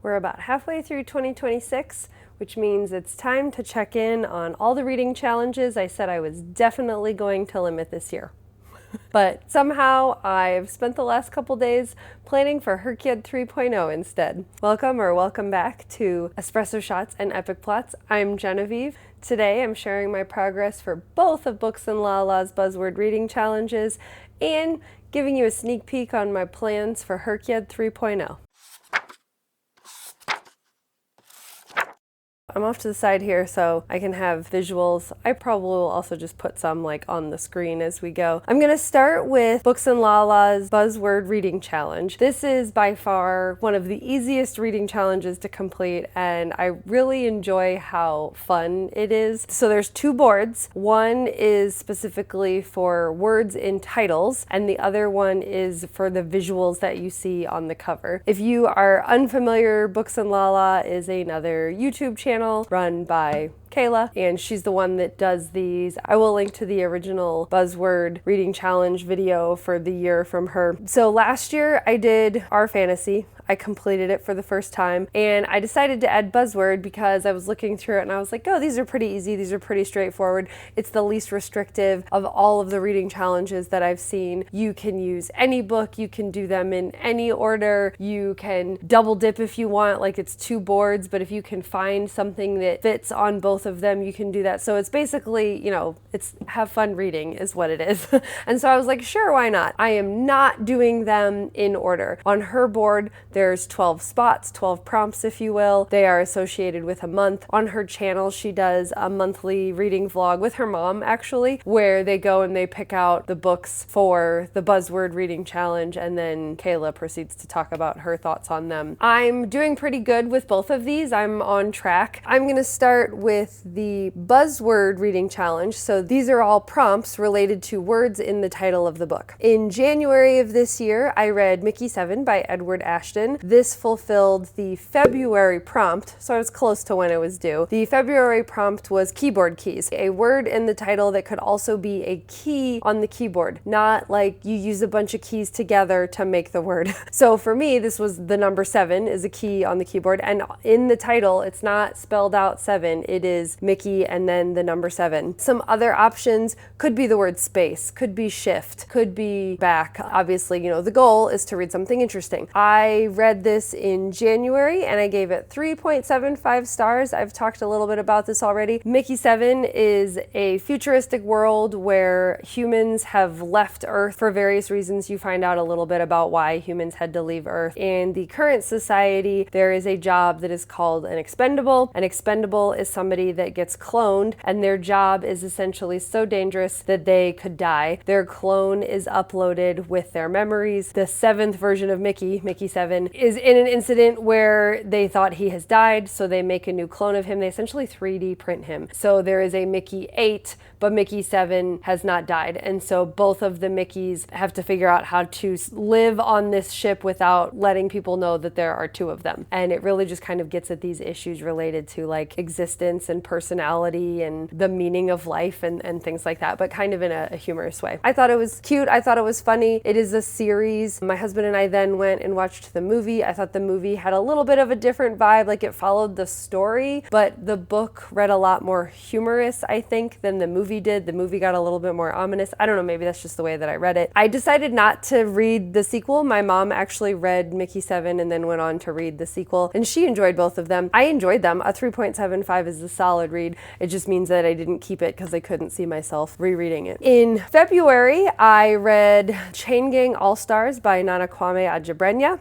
We're about halfway through 2026, which means it's time to check in on all the reading challenges I said I was definitely going to limit this year. But somehow I've spent the last couple days planning for HRCYED 3.0 instead. Welcome back to Espresso Shots and Epic Plots. I'm Genevieve. Today I'm sharing my progress for both of BooksandLala's Buzzword Reading Challenges and giving you a sneak peek on my plans for HRCYED 3.0. I'm off to the side here so I can have visuals. I probably will also just put some on the screen as we go. I'm gonna start with BooksandLala's Buzzword Reading Challenge. This is by far one of the easiest reading challenges to complete, and I really enjoy how fun it is. So there's two boards. One is specifically for words in titles, and the other one is for the visuals that you see on the cover. If you are unfamiliar, BooksandLala is another YouTube channel run by Kayla, and she's the one that does these. I will link to the original Buzzword Reading Challenge video for the year from her. So last year I did Our Fantasy. I completed it for the first time, and I decided to add Buzzword because I was looking through it and I was like, oh, these are pretty easy. These are pretty straightforward. It's the least restrictive of all of the reading challenges that I've seen. You can use any book. You can do them in any order. You can double dip if you want, like it's two boards, but if you can find something that fits on both of them, you can do that. So it's basically, it's have fun reading is what it is. And so I was like, sure, why not? I am not doing them in order. On her board, there's 12 spots, 12 prompts, if you will. They are associated with a month. On her channel, she does a monthly reading vlog with her mom, actually, where they go and they pick out the books for the Buzzword Reading Challenge, and then Kayla proceeds to talk about her thoughts on them. I'm doing pretty good with both of these. I'm on track. I'm going to start with the Buzzword Reading Challenge. So these are all prompts related to words in the title of the book. In January of this year, I read Mickey 7 by Edward Ashton. This fulfilled the February prompt, so I was close to when it was due. The February prompt was keyboard keys, a word in the title that could also be a key on the keyboard, not like you use a bunch of keys together to make the word. So for me, this was the number 7 is a key on the keyboard, and in the title, it's not spelled out 7, it is Mickey and then the number 7. Some other options could be the word space, could be shift, could be back. Obviously, the goal is to read something interesting. I read this in January and I gave it 3.75 stars. I've talked a little bit about this already. Mickey 7 is a futuristic world where humans have left Earth for various reasons. You find out a little bit about why humans had to leave Earth. In the current society, there is a job that is called an expendable. An expendable is somebody that gets cloned, and their job is essentially so dangerous that they could die. Their clone is uploaded with their memories. The 7th version of Mickey 7, is in an incident where they thought he has died, so they make a new clone of him. They essentially 3D print him. So there is a Mickey 8, but Mickey 7 has not died. And so both of the Mickeys have to figure out how to live on this ship without letting people know that there are two of them. And it really just kind of gets at these issues related to existence and personality and the meaning of life and things like that, but kind of in a humorous way. I thought it was cute. I thought it was funny. It is a series. My husband and I then went and watched the movie. I thought the movie had a little bit of a different vibe, it followed the story, but the book read a lot more humorous, I think, than the movie did. The movie got a little bit more ominous. I don't know, maybe that's just the way that I read it. I decided not to read the sequel. My mom actually read Mickey 7 and then went on to read the sequel, and she enjoyed both of them. I enjoyed them. A 3.75 is a solid read. It just means that I didn't keep it because I couldn't see myself rereading it. In February, I read Chain Gang All-Stars by Nana Kwame Adjei.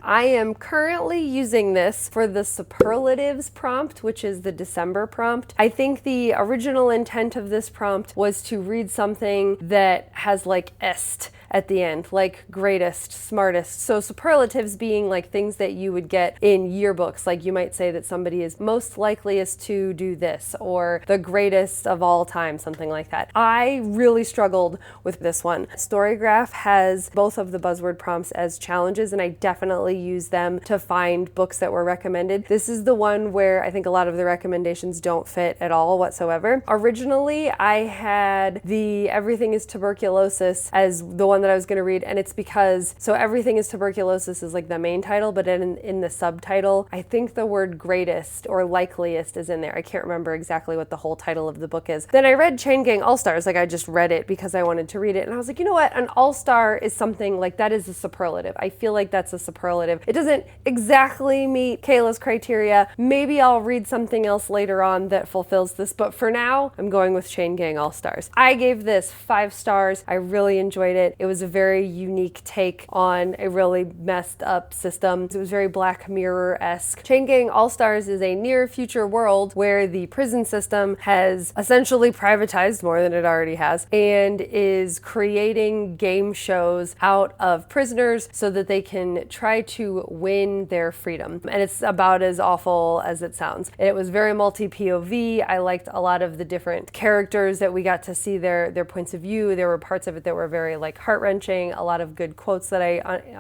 I am currently using this for the superlatives prompt, which is the December prompt. I think the original intent of this prompt was to read something that has est at the end, greatest, smartest. So superlatives being things that you would get in yearbooks. You might say that somebody is most likeliest to do this, or the greatest of all time, something like that. I really struggled with this one. Storygraph has both of the Buzzword prompts as challenges, and I definitely use them to find books that were recommended. This is the one where I think a lot of the recommendations don't fit at all whatsoever. Originally, I had the Everything is Tuberculosis as the one one that I was going to read, and it's because, so Everything is Tuberculosis is like the main title, but in the subtitle, I think the word greatest or likeliest is in there. I can't remember exactly what the whole title of the book is. Then I read Chain Gang All-Stars, like I just read it because I wanted to read it, and I was like, you know what, an all-star is something like, that is a superlative. I feel like that's a superlative. It doesn't exactly meet Kayla's criteria. Maybe I'll read something else later on that fulfills this, but for now, I'm going with Chain Gang All-Stars. I gave this 5 stars. I really enjoyed it. It was a very unique take on a really messed up system. It was very Black Mirror-esque. Chain Gang All-Stars is a near future world where the prison system has essentially privatized more than it already has and is creating game shows out of prisoners so that they can try to win their freedom. And it's about as awful as it sounds. It was very multi-POV. I liked a lot of the different characters that we got to see their points of view. There were parts of it that were very like heart-wrenching, a lot of good quotes that I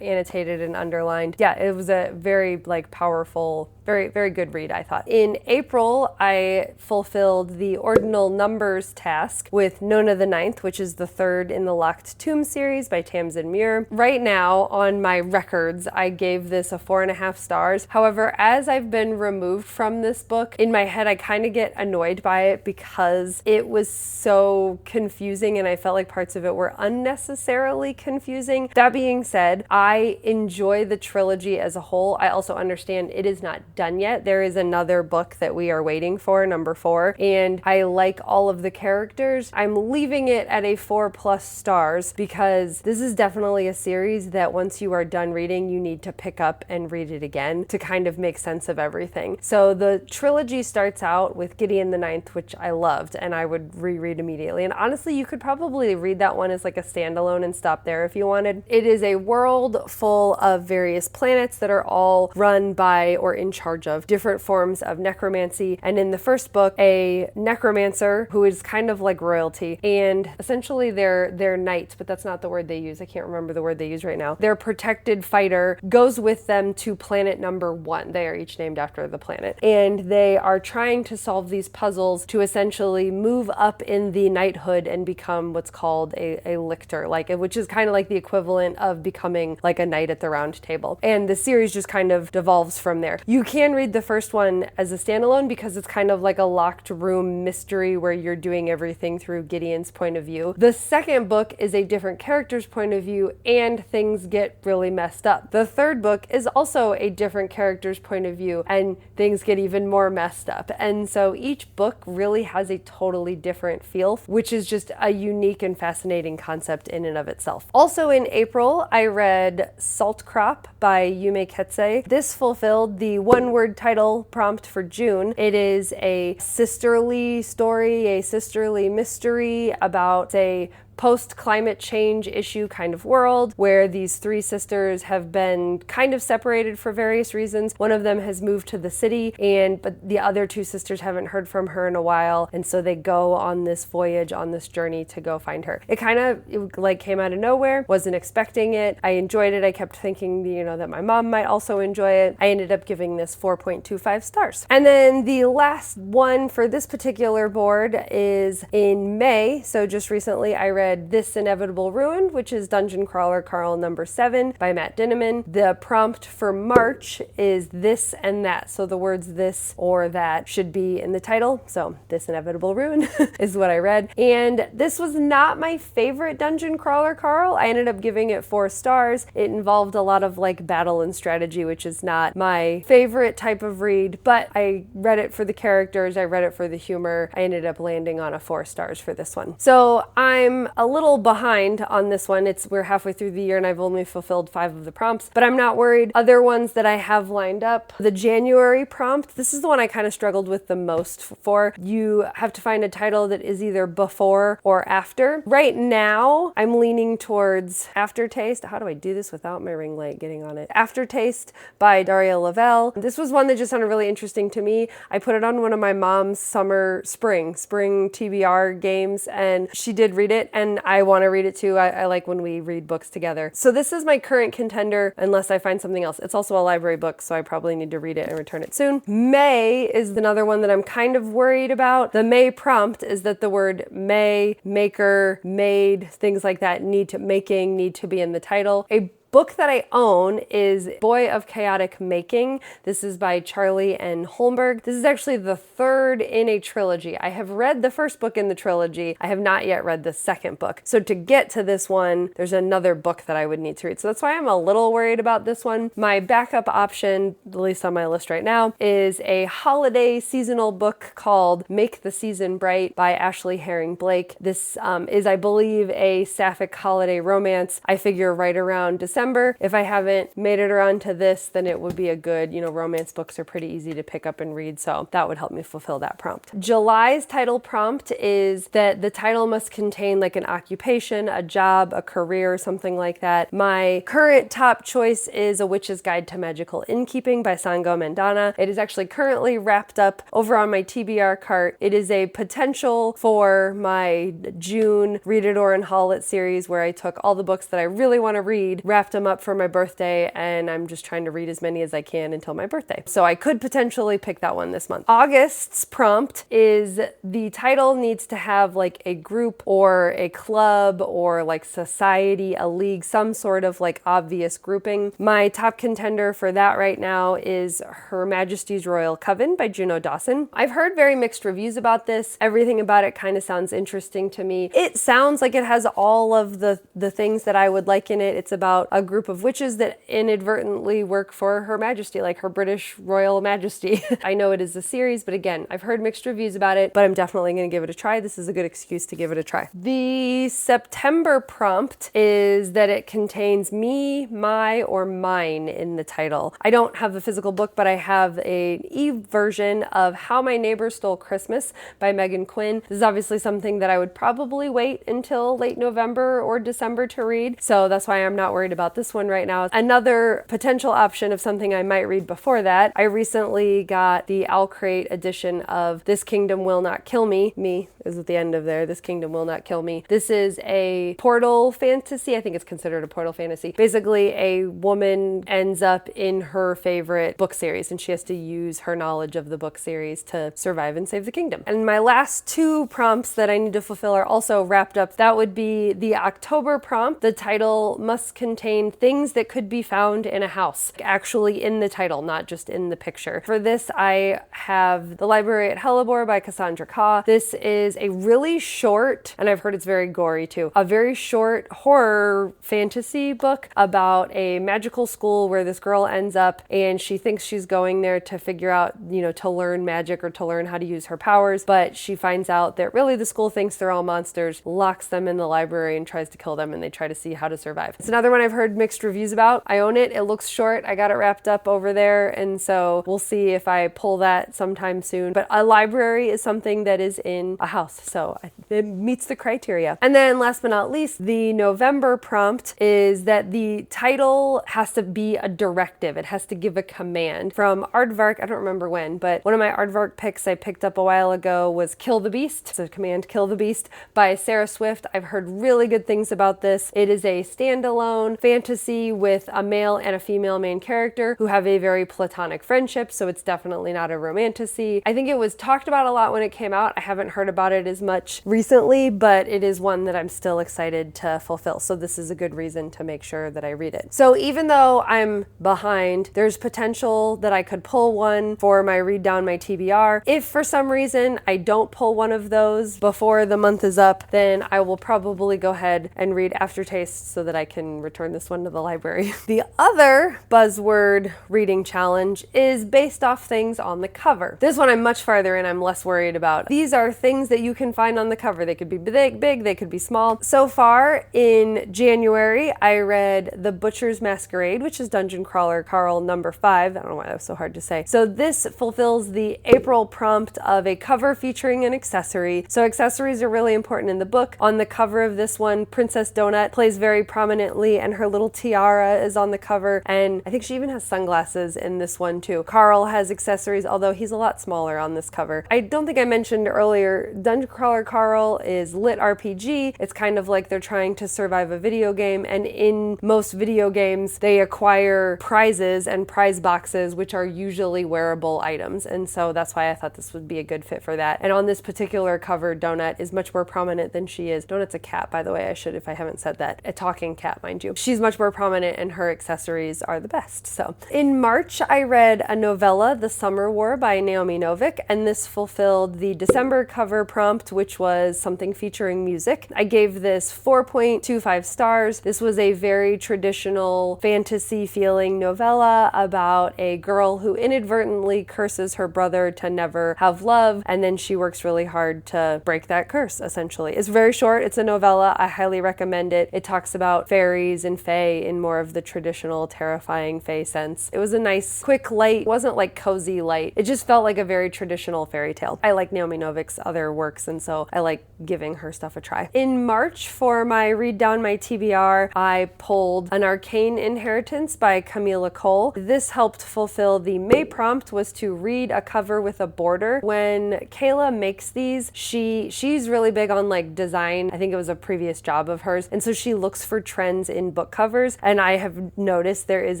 annotated and underlined. Yeah, it was a very like powerful, very, very good read, I thought. In April, I fulfilled the ordinal numbers task with Nona the Ninth, which is the 3rd in the Locked Tomb series by Tamsin Muir. Right now, on my records, I gave this a 4.5 stars. However, as I've been removed from this book, in my head, I kind of get annoyed by it because it was so confusing and I felt like parts of it were unnecessarily confusing. That being said, I enjoy the trilogy as a whole. I also understand it is not done yet. There is another book that we are waiting for, number 4, and I like all of the characters. I'm leaving it at a 4+ stars because this is definitely a series that once you are done reading, you need to pick up and read it again to kind of make sense of everything. So the trilogy starts out with Gideon the Ninth, which I loved and I would reread immediately. And honestly, you could probably read that one as like a standalone and stop there if you wanted. It is a world full of various planets that are all run by or in charge of different forms of necromancy. And in the first book, a necromancer who is kind of like royalty, and essentially their knight, but that's not the word they use. I can't remember the word they use right now. Their protected fighter goes with them to planet number 1. They are each named after the planet. And they are trying to solve these puzzles to essentially move up in the knighthood and become what's called a lictor, which is kind of like the equivalent of becoming like a knight at the round table. And the series just kind of devolves from there. You can read the first one as a standalone because it's kind of like a locked room mystery where you're doing everything through Gideon's point of view. The second book is a different character's point of view and things get really messed up. The third book is also a different character's point of view and things get even more messed up. And so each book really has a totally different feel, which is just a unique and fascinating concept in and of itself. Also in April, I read Salt Crop by Yume Ketsei. This fulfilled the one-word title prompt for June. It is a sisterly story, a sisterly mystery about a post-climate change issue kind of world where these 3 sisters have been kind of separated for various reasons. One of them has moved to the city but the other 2 sisters haven't heard from her in a while, and so they go on this voyage, on this journey to go find her. It came out of nowhere, wasn't expecting it. I enjoyed it. I kept thinking, that my mom might also enjoy it. I ended up giving this 4.25 stars. And then the last one for this particular board is in May, so just recently I read This Inevitable Ruin, which is Dungeon Crawler Carl number 7 by Matt Dinneman. The prompt for March is This and That. So the words this or that should be in the title. So This Inevitable Ruin is what I read. And this was not my favorite Dungeon Crawler Carl. I ended up giving it 4 stars. It involved a lot of like battle and strategy, which is not my favorite type of read, but I read it for the characters. I read it for the humor. I ended up landing on a 4 stars for this one. So I'm a little behind on this one. We're halfway through the year and I've only fulfilled 5 of the prompts, but I'm not worried. Other ones that I have lined up, the January prompt, this is the one I kind of struggled with the most for. You have to find a title that is either before or after. Right now, I'm leaning towards Aftertaste. How do I do this without my ring light getting on it? Aftertaste by Daria Lavelle. This was one that just sounded really interesting to me. I put it on one of my mom's spring TBR games and she did read it, and and I want to read it too. I like when we read books together. So this is my current contender unless I find something else. It's also a library book, so I probably need to read it and return it soon. May is another one that I'm kind of worried about. The May prompt is that the word may, maker, made, things like that need to be in the title. A book that I own is Boy of Chaotic Making. This is by Charlie N. Holmberg. This is actually the third in a trilogy. I have read the first book in the trilogy. I have not yet read the second book. So to get to this one, there's another book that I would need to read. So that's why I'm a little worried about this one. My backup option, at least on my list right now, is a holiday seasonal book called Make the Season Bright by Ashley Herring Blake. This is, I believe, a sapphic holiday romance. I figure right around December. If I haven't made it around to this, then it would be a good, romance books are pretty easy to pick up and read, so that would help me fulfill that prompt. July's title prompt is that the title must contain like an occupation, a job, a career, something like that. My current top choice is A Witch's Guide to Magical Innkeeping by Sango Mandana. It is actually currently wrapped up over on my TBR cart. It is a potential for my June Read It or Unhaul It series where I took all the books that I really want to read, wrapped them up for my birthday, and I'm just trying to read as many as I can until my birthday. So I could potentially pick that one this month. August's prompt is the title needs to have like a group or a club or like society, a league, some sort of like obvious grouping. My top contender for that right now is Her Majesty's Royal Coven by Juno Dawson. I've heard very mixed reviews about this. Everything about it kind of sounds interesting to me. It sounds like it has all of the things that I would like in it. It's about a group of witches that inadvertently work for Her Majesty, like Her British Royal Majesty. I know it is a series, but again, I've heard mixed reviews about it, but I'm definitely going to give it a try. This is a good excuse to give it a try. The September prompt is that it contains me, my, or mine in the title. I don't have the physical book, but I have an e-version of How My Neighbor Stole Christmas by Megan Quinn. This is obviously something that I would probably wait until late November or December to read, so that's why I'm not worried about this one right now. Another potential option of something I might read before that, I recently got the Owl Crate edition of This Kingdom Will Not Kill Me. Me is at the end of there. This Kingdom Will Not Kill Me. This is a portal fantasy. I think it's considered a portal fantasy. Basically, a woman ends up in her favorite book series, and she has to use her knowledge of the book series to survive and save the kingdom. And my last two prompts that I need to fulfill are also wrapped up. That would be the October prompt. The title must contain things that could be found in a house, actually in the title, not just in the picture. For this, I have The Library at Hellebore by Cassandra Kah. This is a really short, and I've heard it's very gory too, a very short horror fantasy book about a magical school where this girl ends up and she thinks she's going there to figure out, to learn magic or to learn how to use her powers, but she finds out that really the school thinks they're all monsters, locks them in the library and tries to kill them, and they try to see how to survive. It's another one I've heard mixed reviews about. I own it. It looks short. I got it wrapped up over there, and so we'll see if I pull that sometime soon. But a library is something that is in a house, so it meets the criteria. And then last but not least, the November prompt is that the title has to be a directive. It has to give a command. From Aardvark, I don't remember when, but one of my Aardvark picks I picked up a while ago was Kill the Beast. It's a command, Kill the Beast, by Sarah Swift. I've heard really good things about this. It is a standalone fantasy with a male and a female main character who have a very platonic friendship, so it's definitely not a romantasy. I think it was talked about a lot when it came out. I haven't heard about it as much recently, but it is one that I'm still excited to fulfill, so this is a good reason to make sure that I read it. So even though I'm behind, there's potential that I could pull one for my read down my TBR. If for some reason I don't pull one of those before the month is up, then I will probably go ahead and read Aftertaste so that I can return this one to the library. The other Buzzword Reading Challenge is based off things on the cover. This one I'm much farther in, I'm less worried about. These are things that you can find on the cover. They could be big, they could be small. So far in January, I read The Butcher's Masquerade, which is Dungeon Crawler Carl number 5. I don't know why that was so hard to say. So this fulfills the April prompt of a cover featuring an accessory. So accessories are really important in the book. On the cover of this one, Princess Donut plays very prominently, and her little tiara is on the cover, and I think she even has sunglasses in this one too. Carl has accessories, although he's a lot smaller on this cover. I don't think I mentioned earlier, Dungeon Crawler Carl is lit RPG. It's kind of like they're trying to survive a video game, and in most video games, they acquire prizes and prize boxes, which are usually wearable items, and so that's why I thought this would be a good fit for that. And on this particular cover, Donut is much more prominent than she is. Donut's a cat, by the way. I should, if I haven't said that. A talking cat, mind you. She's much more prominent, and her accessories are the best. So in March, I read a novella, The Summer War by Naomi Novik, and this fulfilled the December cover prompt, which was something featuring music. I gave this 4.25 stars. This was a very traditional fantasy feeling novella about a girl who inadvertently curses her brother to never have love, and then she works really hard to break that curse, essentially. It's very short. It's a novella. I highly recommend it. It talks about fairies and fae in more of the traditional terrifying fae sense. It was a nice, quick, light. It wasn't like cozy light. It just felt like a very traditional fairy tale. I like Naomi Novik's other works, and so I like giving her stuff a try. In March, for my Read Down My TBR, I pulled An Arcane Inheritance by Camila Cole. This helped fulfill the May prompt, was to read a cover with a border. When Kayla makes these, she's really big on like design. I think it was a previous job of hers, and so she looks for trends in book covers, and I have noticed there is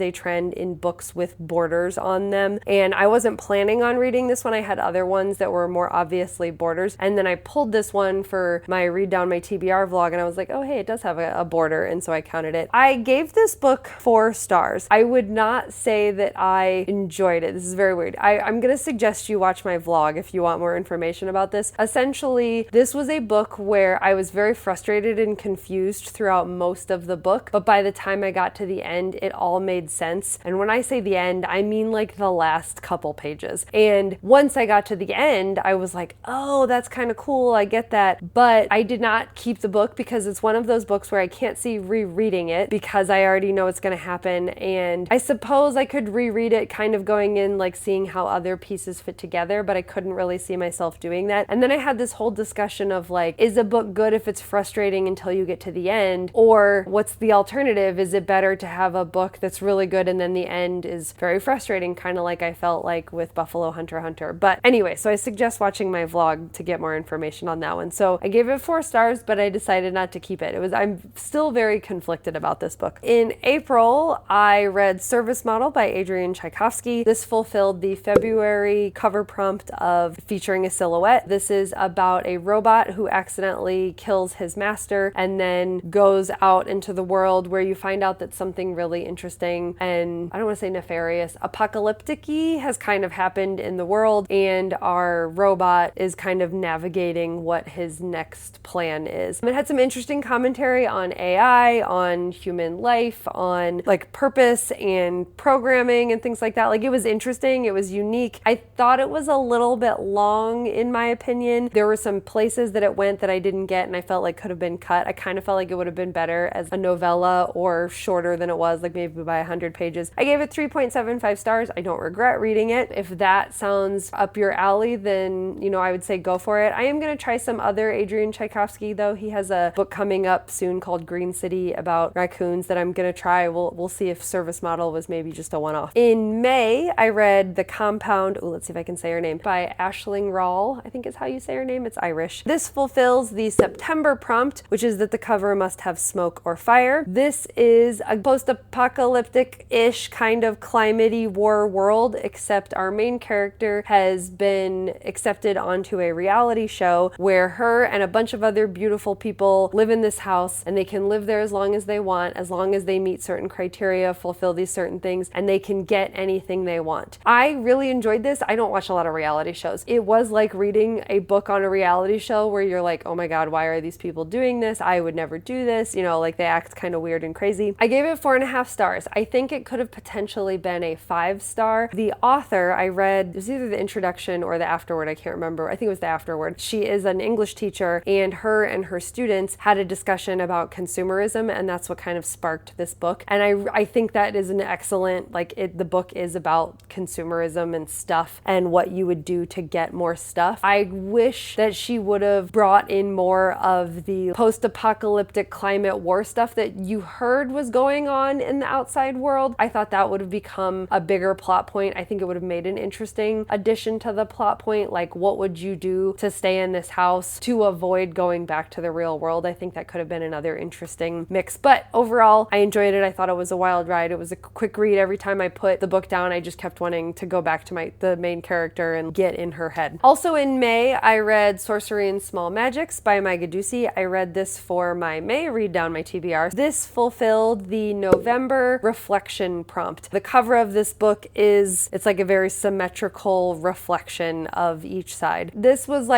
a trend in books with borders on them, and I wasn't planning on reading this one. I had other ones that were more obviously borders, and then I pulled this one for my Read Down My TBR vlog, and I was like, oh hey, it does have a border, and so I counted it. I gave this book 4 stars. I would not say that I enjoyed it. This is very weird. I'm gonna suggest you watch my vlog if you want more information about this. Essentially, this was a book where I was very frustrated and confused throughout most of the book, but by the time I got to the end, it all made sense. And when I say the end, I mean like the last couple pages. And once I got to the end, I was like, oh, that's kind of cool. I get that. But I did not keep the book because it's one of those books where I can't see rereading it because I already know it's going to happen. And I suppose I could reread it kind of going in, like seeing how other pieces fit together, but I couldn't really see myself doing that. And then I had this whole discussion of like, is a book good if it's frustrating until you get to the end? Or what's the alternative? Is it better to have a book that's really good and then the end is very frustrating, kind of like I felt like with Buffalo Hunter Hunter. But anyway, so I suggest watching my vlog to get more information on that one. So I gave it 4 stars, but I decided not to keep it. I'm still very conflicted about this book. In April, I read Service Model by Adrian Tchaikovsky. This fulfilled the February cover prompt of featuring a silhouette. This is about a robot who accidentally kills his master and then goes out into the world where you find out that something really interesting and, I don't want to say nefarious, apocalyptic-y has kind of happened in the world, and our robot is kind of navigating what his next plan is. It had some interesting commentary on AI, on human life, on like purpose and programming and things like that. Like, it was interesting, it was unique. I thought it was a little bit long in my opinion. There were some places that it went that I didn't get and I felt like could have been cut. I kind of felt like it would have been better as a novella or shorter than it was, like maybe by 100 pages. I gave it 3.75 stars. I don't regret reading it. If that sounds up your alley, then, you know, I would say go for it. I am going to try some other Adrian Tchaikovsky though. He has a book coming up soon called Green City about raccoons that I'm going to try. We'll see if Service Model was maybe just a one-off. In May, I read The Compound, let's see if I can say her name, by Aisling Rawle, I think is how you say her name. It's Irish. This fulfills the September prompt, which is that the cover must have smoke or fire. This is a post-apocalyptic-ish kind of climate-y war world, except our main character has been accepted onto a reality show where her and a bunch of other beautiful people live in this house, and they can live there as long as they want, as long as they meet certain criteria, fulfill these certain things, and they can get anything they want. I really enjoyed this. I don't watch a lot of reality shows. It was like reading a book on a reality show where you're like, oh my god, why are these people doing this? I would never do this. You know, like they act kind of weird and crazy. I gave it 4.5 stars. I think it could have potentially been a 5-star. The author, I read, it was either the introduction or the afterword, I can't remember. I think it was the afterword. She is an English teacher, and her students had a discussion about consumerism, and that's what kind of sparked this book. And I think that is an excellent, the book is about consumerism and stuff and what you would do to get more stuff. I wish that she would have brought in more of the post-apocalyptic climate war stuff that you heard heard was going on in the outside world. I thought that would have become a bigger plot point. I think it would have made an interesting addition to the plot point. Like, what would you do to stay in this house to avoid going back to the real world? I think that could have been another interesting mix. But overall, I enjoyed it. I thought it was a wild ride. It was a quick read. Every time I put the book down, I just kept wanting to go back to the main character and get in her head. Also in May, I read Sorcery and Small Magics by Maiga Ducey. I read this for my May read down my TBR. This fulfilled the November reflection prompt. The cover of this book it's like a very symmetrical reflection of each side. This was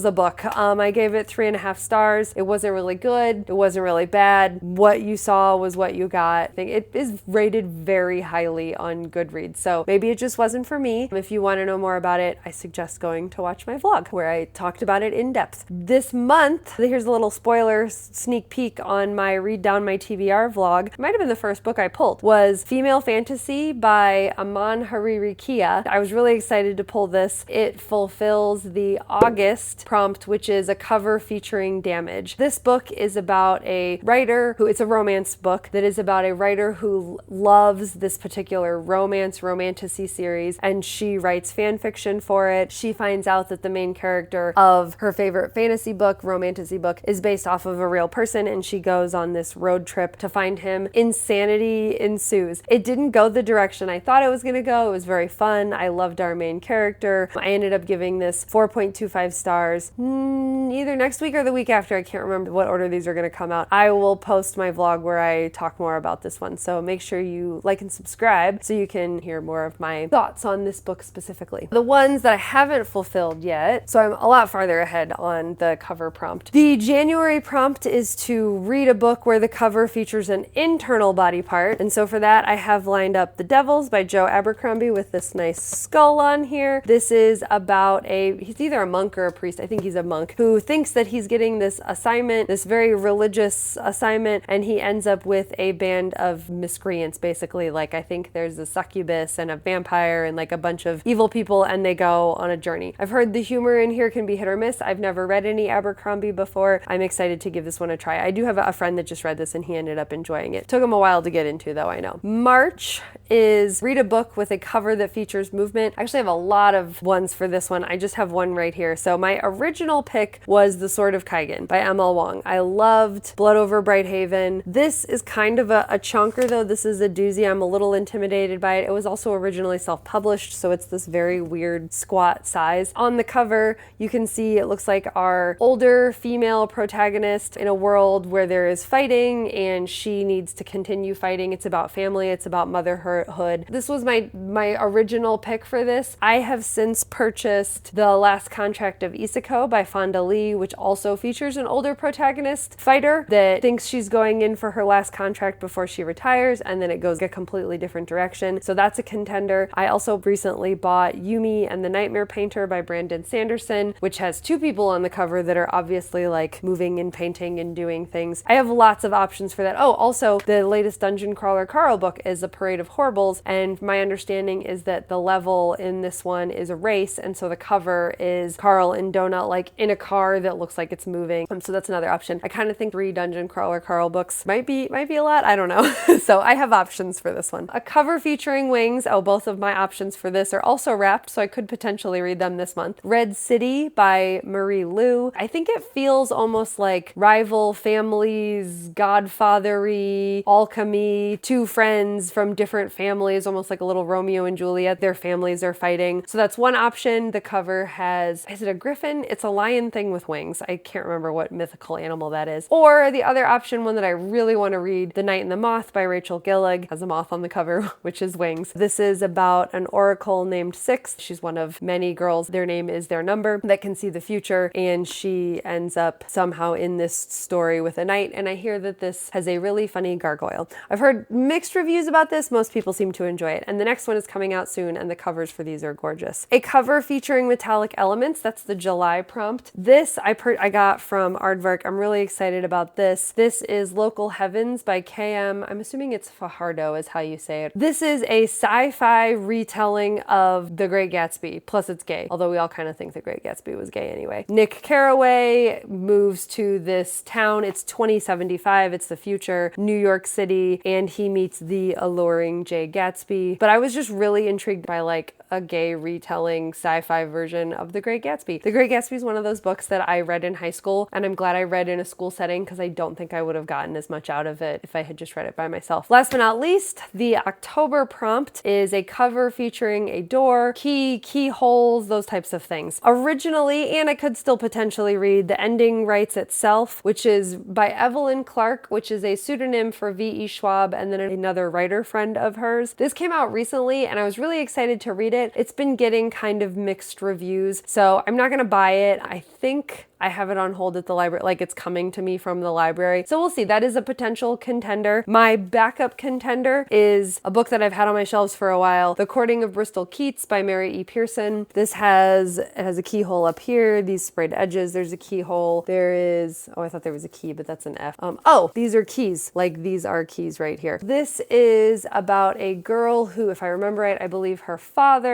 a book. I gave it 3.5 stars. It wasn't really good. It wasn't really bad. What you saw was what you got. I think it is rated very highly on Goodreads, so maybe it just wasn't for me. If you want to know more about it, I suggest going to watch my vlog where I talked about it in depth. This month, here's a little spoiler sneak peek on my Read Down My TBR vlog. It might have been the first book I pulled, was Female Fantasy by Aman Haririkia. I was really excited to pull this. It fulfills the August prompt, which is a cover featuring damage. This book is about a writer it's a romance book that is about a writer who loves this particular romantasy series, and she writes fan fiction for it. She finds out that the main character of her favorite fantasy book, romantasy book, is based off of a real person, and she goes on this road trip to find him. Insanity ensues. It didn't go the direction I thought it was going to go. It was very fun. I loved our main character. I ended up giving this 4.25 stars either next week or the week after. I can't remember what order these are going to come out. I will post my vlog where I talk more about this one, so make sure you like and subscribe so you can hear more of my thoughts on this book specifically. The ones that I haven't fulfilled yet, so I'm a lot farther ahead on the cover prompt. The January prompt is to read a book where the cover features an internal body part, and so for that I have lined up The Devils by Joe Abercrombie with this nice skull on here. This is about he's either a monk or a priest, I think he's a monk, who thinks that he's getting this assignment, this very religious assignment, and he ends up with a band of miscreants, basically. Like, I think there's a succubus and a vampire and like a bunch of evil people, and they go on a journey. I've heard the humor in here can be hit or miss. I've never read any Abercrombie before. I'm excited to give this one a try. I do have a friend that just read this and he ended up enjoying it. Took him a while to get into though, I know. March is read a book with a cover that features movement. I actually have a lot of ones for this one. I just have one right here. So my original pick was The Sword of Kaigan by M.L. Wong. I loved Blood Over Brighthaven. This is kind of a chunker though. This is a doozy. I'm a little intimidated by it. It was also originally self-published, so it's this very weird squat size. On the cover, you can see it looks like our older female protagonist in a world where there is fighting and she needs to continue fighting. It's about family. It's about motherhood. This was my original pick for this. I have since purchased The Last Contract of Isako by Fonda Lee, which also features an older protagonist fighter that thinks she's going in for her last contract before she retires, and then it goes a completely different direction. So that's a contender. I also recently bought Yumi and the Nightmare Painter by Brandon Sanderson, which has two people on the cover that are obviously like moving and painting and doing things. I have lots of options for that. Oh, also the latest Dungeon Crawler Carl book is A Parade of Horribles, and my understanding is that the level in this one is a race, and so the cover is Carl and Donut like in a car that looks like it's moving. So that's another option. I kind of think 3 Dungeon Crawler Carl books might be a lot. I don't know. So I have options for this one. A cover featuring wings. Oh, both of my options for this are also wrapped, so I could potentially read them this month. Red City by Marie Lu. I think it feels almost like rival families, godfathery, alchemy, two friends from different families, almost like a little Romeo and Juliet. Their families are fighting. So that's one option. The cover has, is it a griffin? It's a lion thing with wings. I can't remember what mythical animal that is. Or the other option, one that I really want to read, The Night and the Moth by Rachel Gillig, has a moth on the cover, which is wings. This is about an oracle named Six. She's one of many girls. Their name is their number that can see the future, and she ends up somehow in this story with a knight, and I hear that this has a really funny gargoyle. I've heard mixed reviews about this. Most people seem to enjoy it, and the next one is coming out soon, and the covers for these are gorgeous. A cover featuring metallic elements, that's the July prompt. This I got from Aardvark. I'm really excited about this. This is Local Heavens by KM. I'm assuming it's Fajardo is how you say it. This is a sci-fi retelling of The Great Gatsby, plus it's gay, although we all kind of think The Great Gatsby was gay anyway. Nick Carraway moves to this town. It's 2075. It's the future. future New York City and he meets the alluring Jay Gatsby. But I was just really intrigued by like a gay retelling sci-fi version of The Great Gatsby. The Great Gatsby is one of those books that I read in high school, and I'm glad I read in a school setting because I don't think I would have gotten as much out of it if I had just read it by myself. Last but not least, the October prompt is a cover featuring a door, keyholes, those types of things. Originally, and I could still potentially read, The Ending Writes Itself, which is by Evelyn Clark, which is a pseudonym for V.E. Schwab and then another writer friend of hers. This came out recently and I was really excited to read it. It's been getting kind of mixed reviews, so I'm not gonna buy it. I think I have it on hold at the library, like it's coming to me from the library. So we'll see. That is a potential contender. My backup contender is a book that I've had on my shelves for a while, The Courting of Bristol Keats by Mary E. Pearson. It has a keyhole up here, these sprayed edges, there's a keyhole. There is, oh, I thought there was a key, but that's an F. Oh, these are keys, like these are keys right here. This is about a girl who, if I remember right, I believe her father,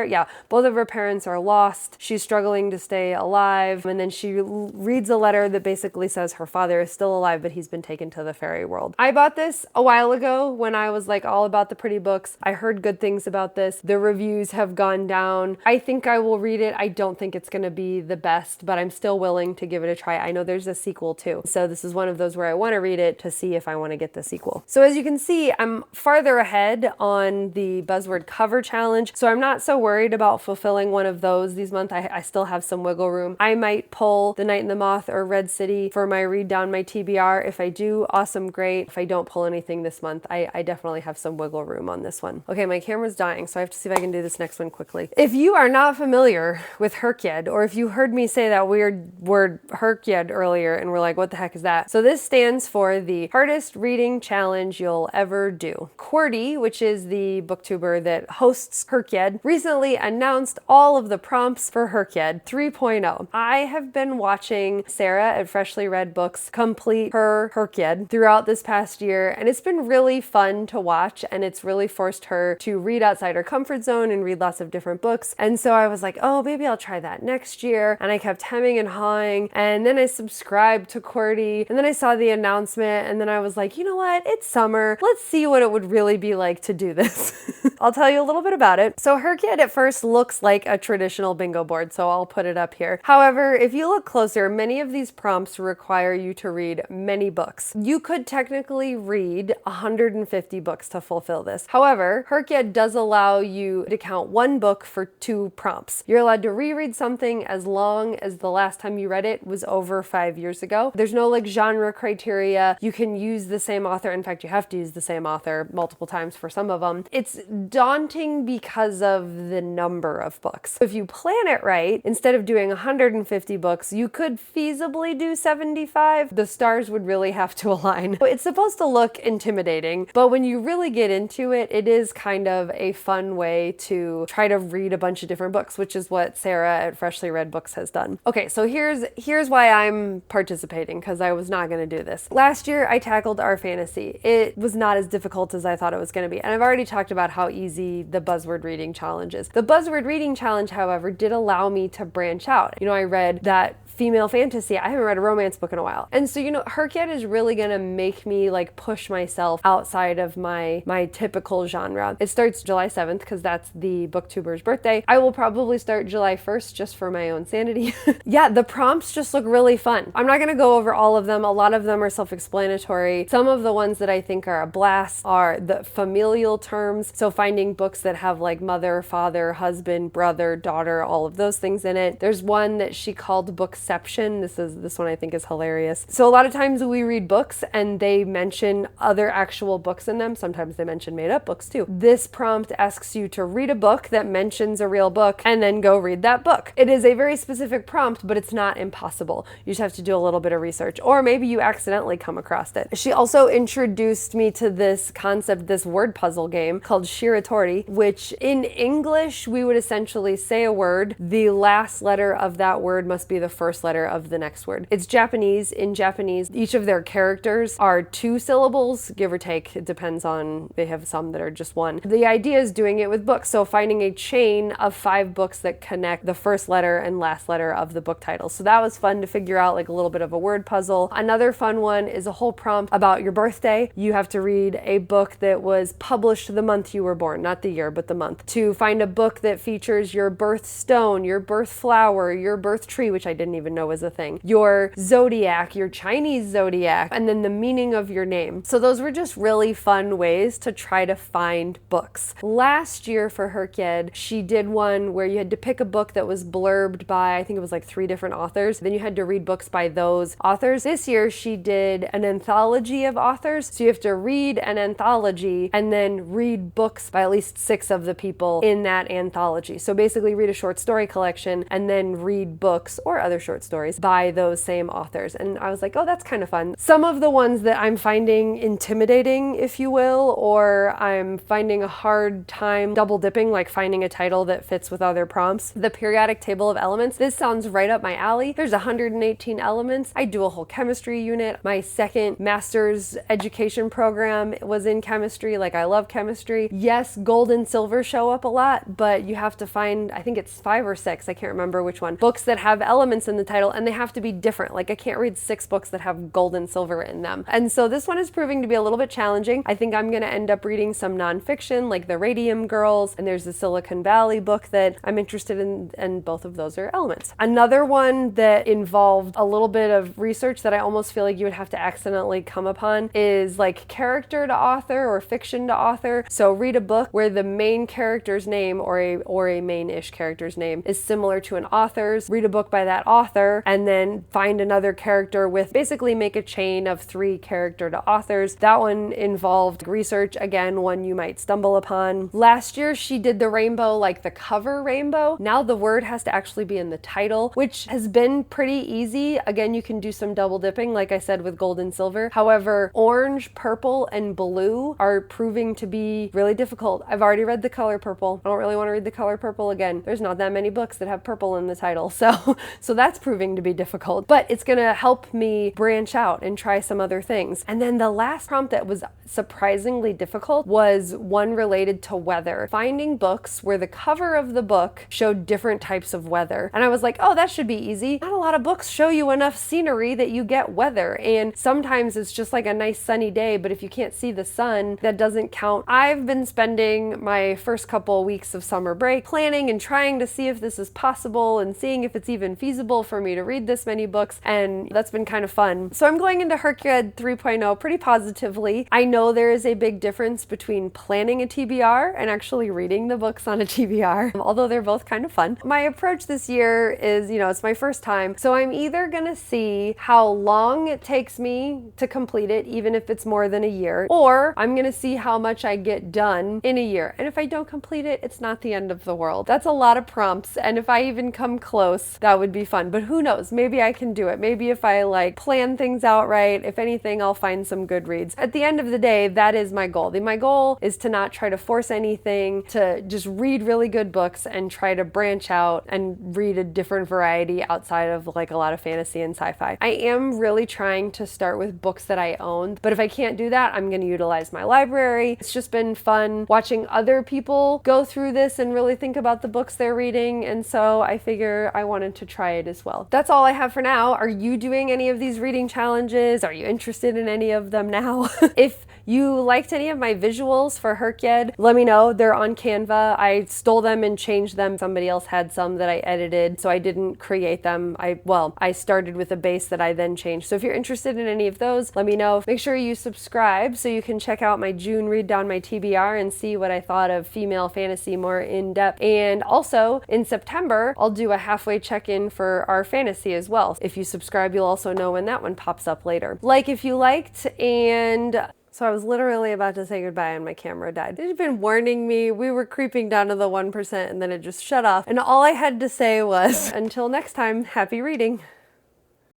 both of her parents are lost. She's struggling to stay alive, and then she reads a letter that basically says her father is still alive, but he's been taken to the fairy world. I bought this a while ago when I was like all about the pretty books. I heard good things about this. The reviews have gone down. I think I will read it. I don't think it's going to be the best, but I'm still willing to give it a try. I know there's a sequel too. So this is one of those where I want to read it to see if I want to get the sequel. So as you can see, I'm farther ahead on the Buzzword cover challenge. So I'm not so worried about fulfilling one of those this month. I still have some wiggle room. I might pull The Night in the Moth or Red City for my read down my TBR. If I do, awesome, great. If I don't pull anything this month, I definitely have some wiggle room on this one. Okay, my camera's dying, so I have to see if I can do this next one quickly. If you are not familiar with HRCYED, or if you heard me say that weird word HRCYED earlier and were like, what the heck is that? So this stands for the hardest reading challenge you'll ever do. QWERTY, which is the booktuber that hosts HRCYED, recently announced all of the prompts for HRCYED 3.0. I have been watching Sarah at Freshly Read Books complete her HRCYED throughout this past year, and it's been really fun to watch, and it's really forced her to read outside her comfort zone and read lots of different books. And so I was like, oh, maybe I'll try that next year. And I kept hemming and hawing, and then I subscribed to QWERTY, and then I saw the announcement, and then I was like, you know what? It's summer. Let's see what it would really be like to do this. I'll tell you a little bit about it. So HRCYED at first looks like a traditional bingo board, so I'll put it up here. However, if you look closer, many of these prompts require you to read many books. You could technically read 150 books to fulfill this. However, HRCYED does allow you to count one book for 2 prompts. You're allowed to reread something as long as the last time you read it was over 5 years ago. There's no like genre criteria. You can use the same author. In fact, you have to use the same author multiple times for some of them. It's daunting because of the number of books. If you plan it right, instead of doing 150 books, you could feasibly do 75. The stars would really have to align. It's supposed to look intimidating, but when you really get into it, it is kind of a fun way to try to read a bunch of different books, which is what Sarah at Freshly Read Books has done. Okay, so here's why I'm participating, because I was not going to do this. Last year, I tackled Our Fantasy. It was not as difficult as I thought it was going to be, and I've already talked about how easy the Buzzword Reading Challenge is. The Buzzword Reading Challenge, however, did allow me to branch out. You know, I read that female fantasy. I haven't read a romance book in a while. And so, you know, HRCYED is really gonna make me like push myself outside of my typical genre. It starts July 7th because that's the booktuber's birthday. I will probably start July 1st just for my own sanity. Yeah, the prompts just look really fun. I'm not gonna go over all of them. A lot of them are self-explanatory. Some of the ones that I think are a blast are the familial terms. So finding books that have like mother, father, husband, brother, daughter, all of those things in it. There's one that she called Bookception. This one I think is hilarious. So a lot of times we read books and they mention other actual books in them. Sometimes they mention made up books too. This prompt asks you to read a book that mentions a real book and then go read that book. It is a very specific prompt, but it's not impossible. You just have to do a little bit of research, or maybe you accidentally come across it. She also introduced me to this concept, this word puzzle game called Shiratori, which in English we would essentially say a word. The last letter of that word must be the first first letter of the next word. It's Japanese. In Japanese, each of their characters are 2 syllables, give or take. It depends on, they have some that are just 1. The idea is doing it with books. So finding a chain of 5 books that connect the first letter and last letter of the book title. So that was fun to figure out, like a little bit of a word puzzle. Another fun one is a whole prompt about your birthday. You have to read a book that was published the month you were born, not the year, but the month. To find a book that features your birthstone, your birth flower, your birth tree, which I didn't even know was a thing, your zodiac, your Chinese zodiac, and then the meaning of your name. So those were just really fun ways to try to find books. Last year for HRCYED, she did one where you had to pick a book that was blurbed by, I think it was like 3 different authors. Then you had to read books by those authors. This year she did an anthology of authors. So you have to read an anthology and then read books by at least 6 of the people in that anthology. So basically read a short story collection and then read books or other short stories by those same authors. And I was like, oh, that's kind of fun. Some of the ones that I'm finding intimidating, if you will, or I'm finding a hard time double dipping, like finding a title that fits with other prompts. The periodic table of elements. This sounds right up my alley. There's 118 elements. I do a whole chemistry unit. My second master's education program was in chemistry. Like, I love chemistry. Yes, gold and silver show up a lot, but you have to find, I think it's 5 or 6, I can't remember which one, books that have elements in the title, and they have to be different. Like, I can't read 6 books that have gold and silver in them. And so this one is proving to be a little bit challenging. I think I'm going to end up reading some nonfiction, like the Radium Girls, and there's the Silicon Valley book that I'm interested in, and both of those are elements. Another one that involved a little bit of research that I almost feel like you would have to accidentally come upon is like character to author or fiction to author. So read a book where the main character's name or a main-ish character's name is similar to an author's. Read a book by that author and then find another character with, basically make a chain of 3 character to authors. That one involved research, again, one you might stumble upon. Last year she did the rainbow, like the cover rainbow. Now the word has to actually be in the title, which has been pretty easy. Again, you can do some double dipping, like I said, with gold and silver. However, orange, purple, and blue are proving to be really difficult. I've already read the color purple. I don't really want to read the color purple again. There's not that many books that have purple in the title, so that's proving to be difficult, but it's gonna help me branch out and try some other things. And then the last prompt that was surprisingly difficult was one related to weather. Finding books where the cover of the book showed different types of weather. And I was like, oh, that should be easy. Not a lot of books show you enough scenery that you get weather. And sometimes it's just like a nice sunny day, but if you can't see the sun, that doesn't count. I've been spending my first couple weeks of summer break planning and trying to see if this is possible and seeing if it's even feasible for me to read this many books. And that's been kind of fun. So I'm going into HRCYED 3.0 pretty positively. I know there is a big difference between planning a TBR and actually reading the books on a TBR, although they're both kind of fun. My approach this year is, it's my first time, so I'm either gonna see how long it takes me to complete it, even if it's more than a year, or I'm gonna see how much I get done in a year. And if I don't complete it, it's not the end of the world. That's a lot of prompts, and if I even come close, that would be fun. But who knows? Maybe I can do it. Maybe if I plan things out right, if anything, I'll find some good reads. At the end of the day, that is my goal. My goal is to not try to force anything, to just read really good books and try to branch out and read a different variety outside of like a lot of fantasy and sci-fi. I am really trying to start with books that I own, but if I can't do that, I'm going to utilize my library. It's just been fun watching other people go through this and really think about the books they're reading, and so I figure I wanted to try it as well. That's all I have for now. Are you doing any of these reading challenges? Are you interested in any of them now? If you liked any of my visuals for HRCYED, let me know. They're on Canva. I stole them and changed them. Somebody else had some that I edited, so I didn't create them. I started with a base that I then changed. So if you're interested in any of those, let me know. Make sure you subscribe so you can check out my June read down my TBR and see what I thought of female fantasy more in depth. And also in September, I'll do a halfway check-in for our fantasy as well. If you subscribe, you'll also know when that one pops up later. Like if you liked, and so I was literally about to say goodbye and my camera died. It had been warning me. We were creeping down to the 1% and then it just shut off. And all I had to say was, until next time, happy reading.